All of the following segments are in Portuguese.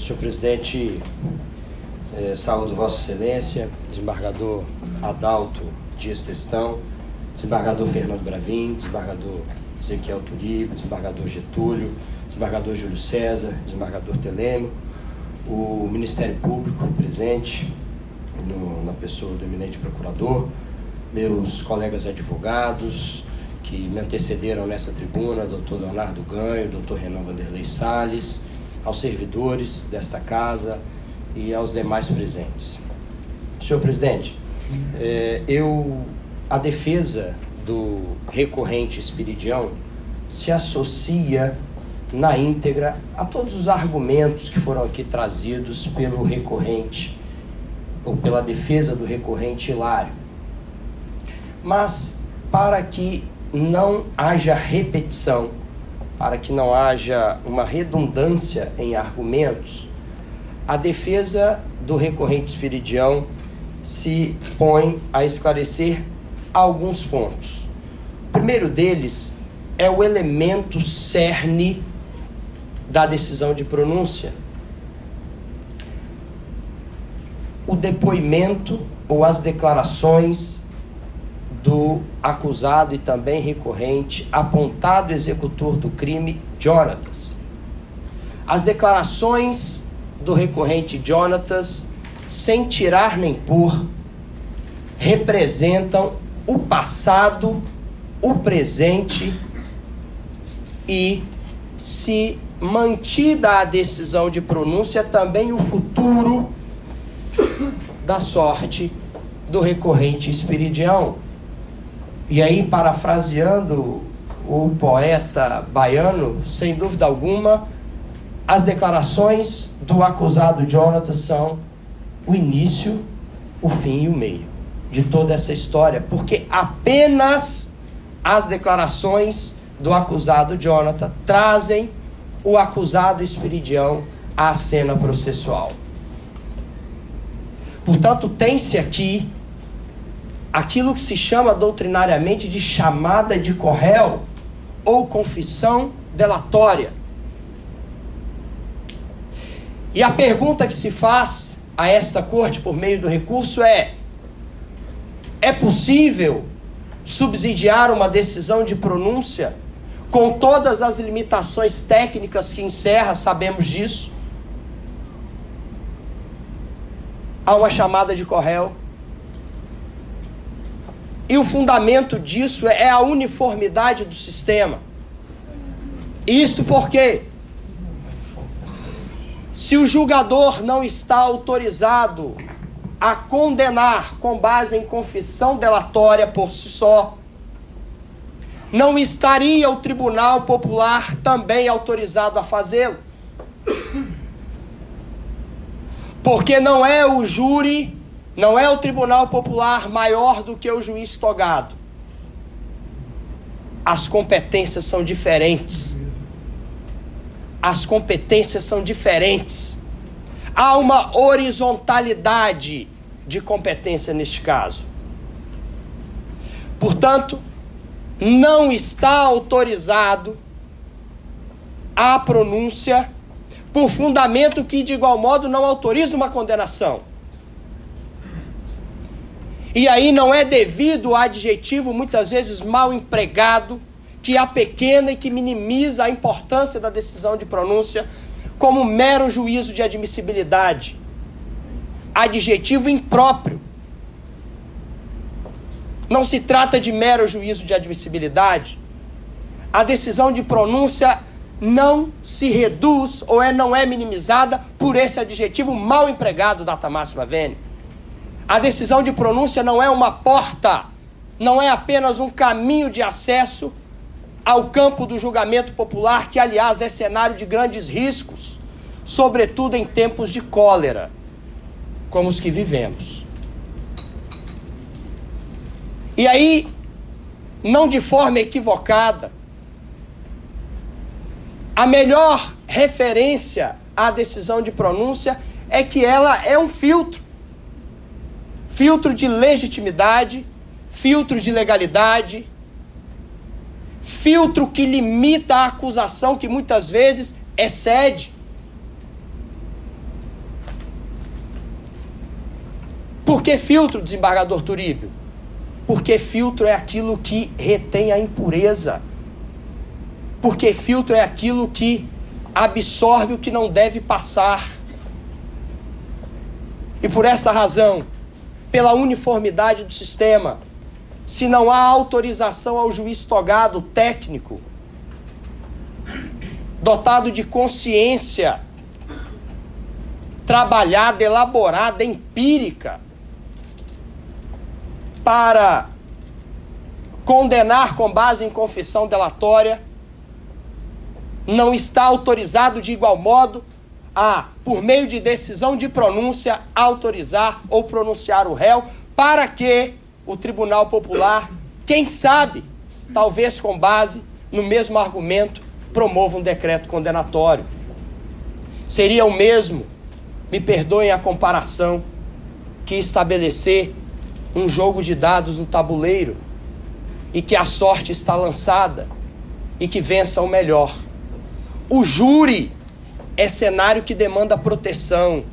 Senhor presidente, saúdo Vossa Excelência, desembargador Adalto Dias Tristão, desembargador Fernando Bravin, desembargador Ezequiel Turibe, desembargador Getúlio, desembargador Júlio César, desembargador Telêmaco, o Ministério Público presente, na pessoa do eminente procurador, meus colegas advogados que me antecederam nessa tribuna, doutor Leonardo Ganho, doutor Renan Vanderlei Salles, aos servidores desta casa e aos demais presentes. Senhor presidente, a defesa do recorrente Espiridião se associa na íntegra a todos os argumentos que foram aqui trazidos pelo recorrente, ou pela defesa do recorrente Hilário. Mas, para que não haja repetição, para que não haja uma redundância em argumentos, a defesa do recorrente Espiridião se põe a esclarecer alguns pontos. O primeiro deles é o elemento cerne da decisão de pronúncia. O depoimento ou as declarações do acusado e também recorrente, apontado executor do crime, Jonatas. As declarações do recorrente Jonatas, sem tirar nem pôr, representam o passado, o presente e, se mantida a decisão de pronúncia, também o futuro da sorte do recorrente Espiridião. E aí, parafraseando o poeta baiano, sem dúvida alguma, as declarações do acusado Jonatas são o início, o fim e o meio de toda essa história, porque apenas as declarações do acusado Jonatas trazem o acusado Espiridião à cena processual. Portanto, tem-se aqui aquilo que se chama doutrinariamente de chamada de corréu ou confissão delatória. E a pergunta que se faz a esta corte por meio do recurso é possível subsidiar uma decisão de pronúncia com todas as limitações técnicas que encerra, sabemos disso, a uma chamada de corréu? E o fundamento disso é a uniformidade do sistema. Isto porque, se o julgador não está autorizado a condenar com base em confissão delatória por si só, não estaria o Tribunal Popular também autorizado a fazê-lo. Porque não é o júri, não é o Tribunal Popular maior do que o juiz togado. As competências são diferentes. As competências são diferentes. Há uma horizontalidade de competência neste caso. Portanto, não está autorizado a pronúncia por fundamento que, de igual modo, não autoriza uma condenação. E aí não é devido ao adjetivo, muitas vezes mal empregado, que apequena e que minimiza a importância da decisão de pronúncia como mero juízo de admissibilidade. Adjetivo impróprio. Não se trata de mero juízo de admissibilidade. A decisão de pronúncia não se reduz ou não é minimizada por esse adjetivo mal empregado data máxima venia. A decisão de pronúncia não é uma porta, não é apenas um caminho de acesso ao campo do julgamento popular, que, aliás, é cenário de grandes riscos, sobretudo em tempos de cólera, como os que vivemos. E aí, não de forma equivocada, a melhor referência à decisão de pronúncia é que ela é um filtro. Filtro de legitimidade, filtro de legalidade, filtro que limita a acusação, que muitas vezes excede. Por que filtro, desembargador Turíbio? Porque filtro é aquilo que retém a impureza. Porque filtro é aquilo que absorve o que não deve passar. E por esta razão, pela uniformidade do sistema, se não há autorização ao juiz togado, técnico, dotado de consciência, trabalhada, elaborada, empírica, para condenar com base em confissão delatória, não está autorizado de igual modo a, por meio de decisão de pronúncia, autorizar ou pronunciar o réu, para que o Tribunal Popular, quem sabe, talvez com base no mesmo argumento, promova um decreto condenatório. Seria o mesmo, me perdoem a comparação, que estabelecer um jogo de dados no tabuleiro e que a sorte está lançada e que vença o melhor. O júri é cenário que demanda proteção.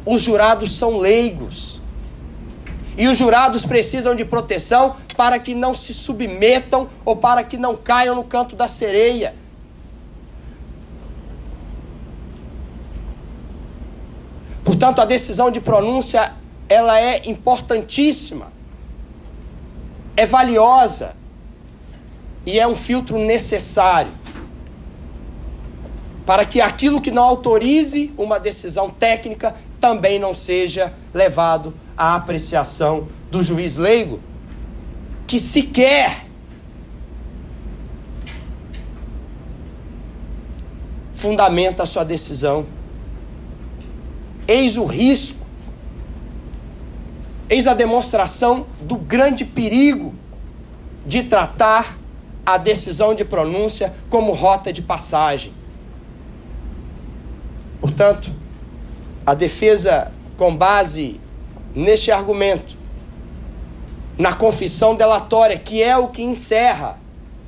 Os jurados são leigos. E os jurados precisam de proteção para que não se submetam ou para que não caiam no canto da sereia. Portanto, a decisão de pronúncia, ela é importantíssima, é valiosa e é um filtro necessário para que aquilo que não autorize uma decisão técnica também não seja levado à apreciação do juiz leigo, que sequer fundamenta a sua decisão. Eis o risco, eis a demonstração do grande perigo de tratar a decisão de pronúncia como rota de passagem. Portanto, a defesa, com base neste argumento, na confissão delatória, que é o que encerra,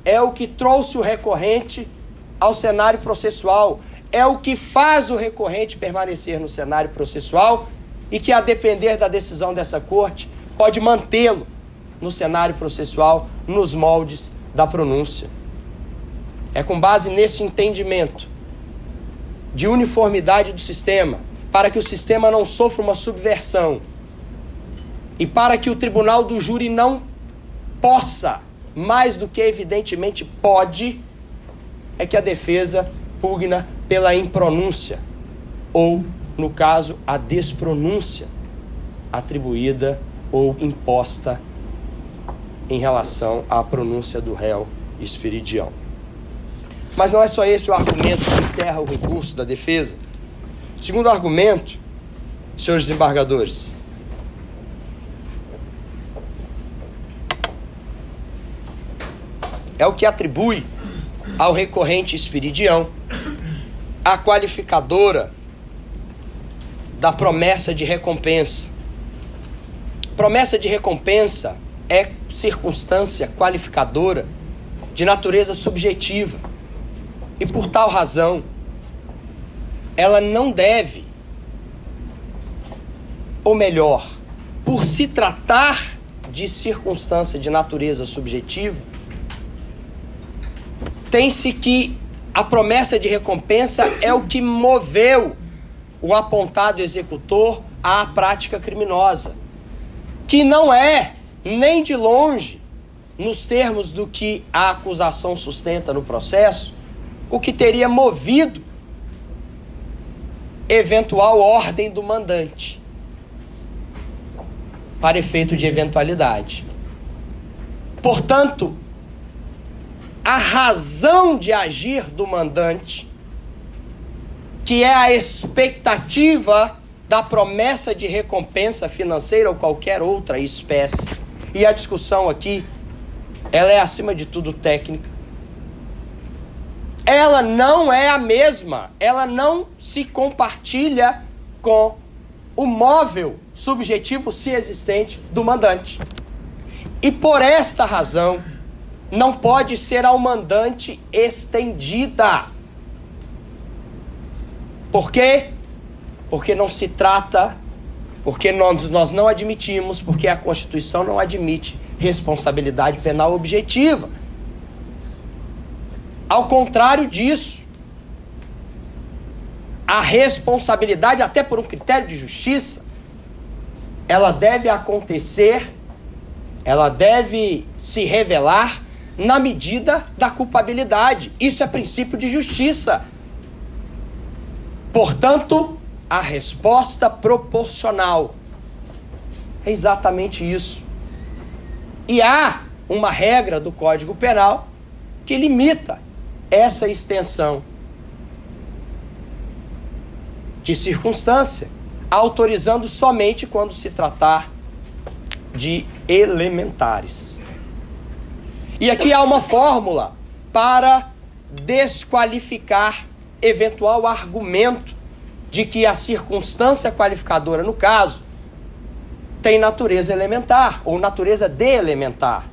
é o que trouxe o recorrente ao cenário processual, é o que faz o recorrente permanecer no cenário processual e que, a depender da decisão dessa corte, pode mantê-lo no cenário processual, nos moldes da pronúncia. É com base nesse entendimento de uniformidade do sistema, para que o sistema não sofra uma subversão e para que o tribunal do júri não possa, mais do que evidentemente pode, é que a defesa pugna pela impronúncia, ou, no caso, a despronúncia atribuída ou imposta em relação à pronúncia do réu espiridião. Mas não é só esse o argumento que encerra o recurso da defesa. O segundo argumento, senhores desembargadores, é o que atribui ao recorrente espiridião a qualificadora da promessa de recompensa. Promessa de recompensa é circunstância qualificadora de natureza subjetiva. E por tal razão, ela não deve, ou melhor, por se tratar de circunstância de natureza subjetiva, tem-se que a promessa de recompensa é o que moveu o apontado executor à prática criminosa, que não é, nem de longe, nos termos do que a acusação sustenta no processo, o que teria movido eventual ordem do mandante, para efeito de eventualidade. Portanto, a razão de agir do mandante, que é a expectativa da promessa de recompensa financeira ou qualquer outra espécie, e a discussão aqui, ela é acima de tudo técnica, ela não é a mesma, ela não se compartilha com o móvel subjetivo, se existente, do mandante. E por esta razão, não pode ser ao mandante estendida. Por quê? Porque não se trata Porque nós não admitimos, porque a Constituição não admite responsabilidade penal objetiva. Ao contrário disso, a responsabilidade, até por um critério de justiça, ela deve acontecer, ela deve se revelar na medida da culpabilidade. Isso é princípio de justiça. Portanto, a resposta proporcional. É exatamente isso. E há uma regra do Código Penal que limita essa extensão de circunstância, autorizando somente quando se tratar de elementares. E aqui há uma fórmula para desqualificar eventual argumento de que a circunstância qualificadora, no caso, tem natureza elementar ou natureza de elementar.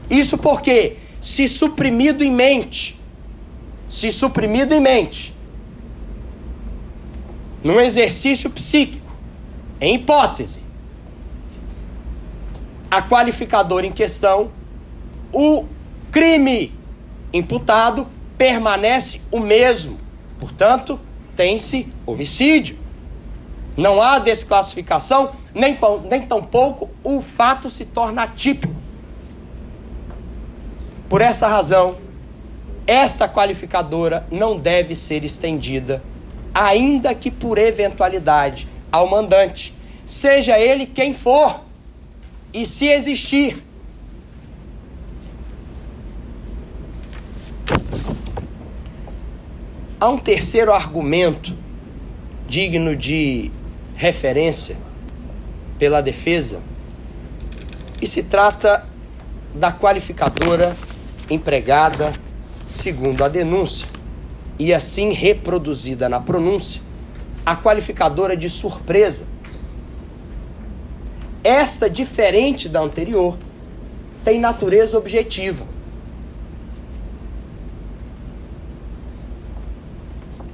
Isso porque, se suprimido em mente, num exercício psíquico, em hipótese, a qualificadora em questão, o crime imputado permanece o mesmo. Portanto, tem-se homicídio. Não há desclassificação, nem tampouco o fato se torna atípico. Por essa razão, esta qualificadora não deve ser estendida, ainda que por eventualidade, ao mandante, seja ele quem for, e se existir. Há um terceiro argumento digno de referência pela defesa, e se trata da qualificadora empregada segundo a denúncia e assim reproduzida na pronúncia, a qualificadora de surpresa. Esta, diferente da anterior, tem natureza objetiva.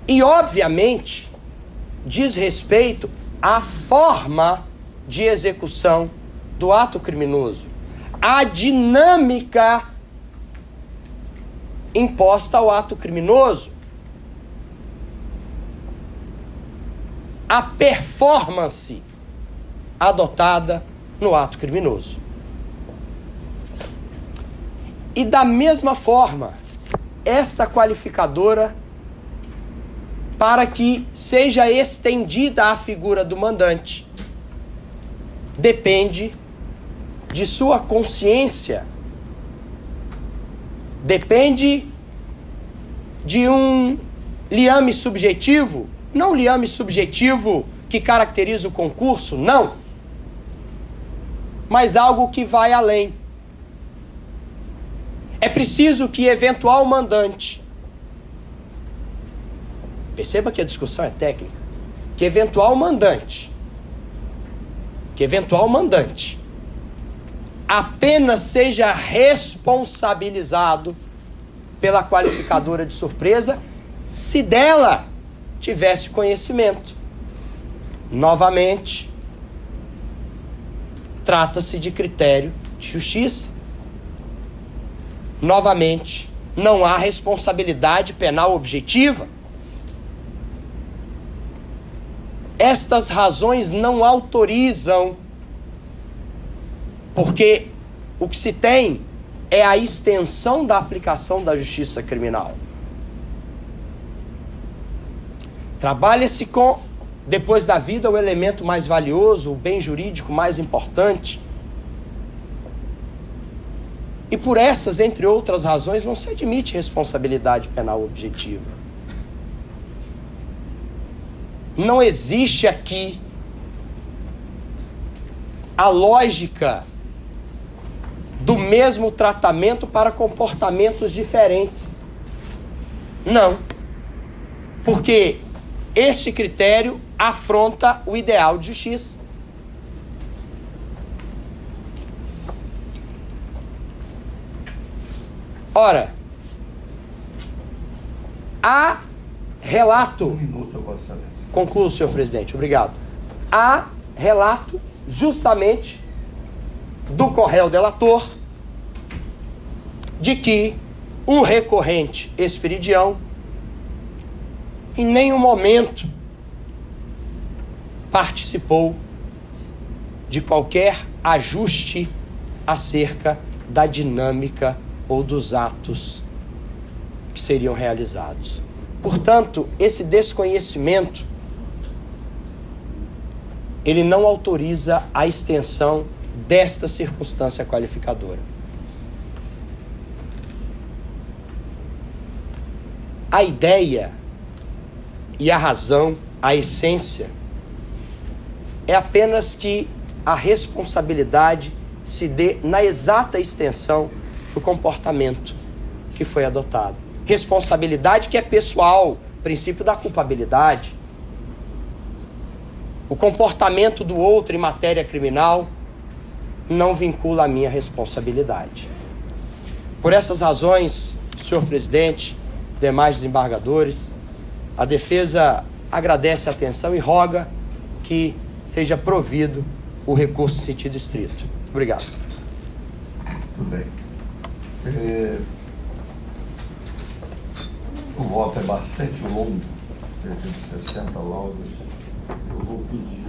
E, obviamente, diz respeito à forma de execução do ato criminoso, à dinâmica imposta ao ato criminoso, à performance adotada no ato criminoso. E da mesma forma, esta qualificadora, para que seja estendida à figura do mandante, depende de sua consciência, depende de um liame subjetivo, não liame subjetivo que caracteriza o concurso, não, mas algo que vai além. É preciso que eventual mandante, perceba que a discussão é técnica, que eventual mandante apenas seja responsabilizado pela qualificadora de surpresa se dela tivesse conhecimento. Novamente, trata-se de critério de justiça. Novamente, não há responsabilidade penal objetiva. Estas razões não autorizam, porque o que se tem é a extensão da aplicação da justiça criminal. Trabalha-se com, depois da vida, o elemento mais valioso, o bem jurídico mais importante. E por essas, entre outras razões, não se admite responsabilidade penal objetiva. Não existe aqui a lógica do mesmo tratamento para comportamentos diferentes. Não. Porque este critério afronta o ideal de justiça. Ora, há relato... Um minuto, eu gosto de saber. Concluo, senhor presidente, obrigado. Há relato justamente do corréu delator de que o recorrente Esperidião em nenhum momento participou de qualquer ajuste acerca da dinâmica ou dos atos que seriam realizados. Portanto, esse desconhecimento, ele não autoriza a extensão desta circunstância qualificadora. A ideia e a razão, a essência, é apenas que a responsabilidade se dê na exata extensão do comportamento que foi adotado. Responsabilidade que é pessoal, princípio da culpabilidade. O comportamento do outro em matéria criminal não vincula a minha responsabilidade. Por essas razões, senhor presidente, demais desembargadores, a defesa agradece a atenção e roga que seja provido o recurso em sentido estrito. Obrigado. Tudo bem. O voto é bastante longo, cerca de 60 laudos. Eu vou pedir